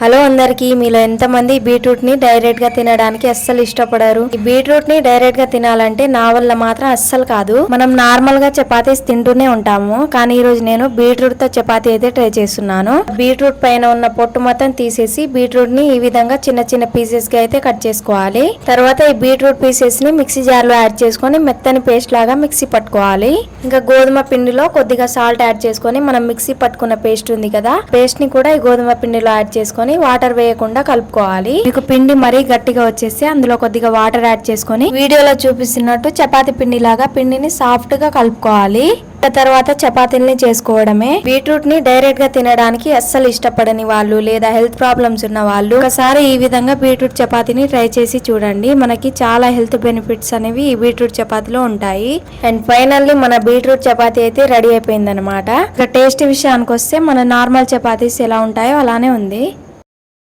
Hello అందరికి, మీలో ఎంతమంది బీట్రూట్ ని డైరెక్ట్ గా తినడానికి అస్సలు ఇష్టపడరు? ఈ బీట్రూట్ ని డైరెక్ట్ గా తినాలంటే నా వల్ల మాత్రం అస్సలు కాదు. మనం నార్మల్ గా చపాతీస్ తింటూనే ఉంటాము, కానీ ఈ రోజు నేను బీట్రూట్ తో చపాతీ అయితే ట్రై చేస్తున్నాను. బీట్రూట్ పైన ఉన్న పొట్టు మొత్తం తీసేసి బీట్రూట్ ని ఈ విధంగా చిన్న చిన్న పీసెస్ గా అయితే కట్ చేసుకోవాలి. తర్వాత ఈ బీట్రూట్ పీసెస్ ని మిక్సీ జార్ లో యాడ్ చేసుకొని మెత్తని పేస్ట్ లాగా మిక్సీ పట్టుకోవాలి. ఇంకా గోధుమ పిండిలో కొద్దిగా సాల్ట్ యాడ్ చేసుకొని మనం మిక్సీ పట్టుకున్న పేస్ట్ ఉంది కదా, పేస్ట్ ని కూడా ఈ గోధుమ పిండిలో యాడ్ చేసుకొని వాటర్ వేయకుండా కలుపుకోవాలి. మీకు పిండి మరీ గట్టిగా వచ్చేసి అందులో కొద్దిగా వాటర్ యాడ్ చేసుకొని వీడియోలో చూపిస్తున్నట్టు చపాతీ పిండి లాగా పిండిని సాఫ్ట్ గా కలుపుకోవాలి. తర్వాత చపాతీల్ని చేసుకోవడమే. బీట్రూట్ ని డైరెక్ట్ గా తినడానికి అస్సలు ఇష్టపడని వాళ్ళు లేదా హెల్త్ ప్రాబ్లమ్స్ ఉన్న వాళ్ళు ఒకసారి ఈ విధంగా బీట్రూట్ చపాతీని ట్రై చేసి చూడండి. మనకి చాలా హెల్త్ బెనిఫిట్స్ అనేవి ఈ బీట్రూట్ చపాతీలో ఉంటాయి. అండ్ ఫైనల్లీ మన బీట్రూట్ చపాతీ అయితే రెడీ అయిపోయింది అనమాట. ఇక టేస్ట్ విషయానికి వస్తే మన నార్మల్ చపాతీస్ ఎలా ఉంటాయో అలానే ఉంది.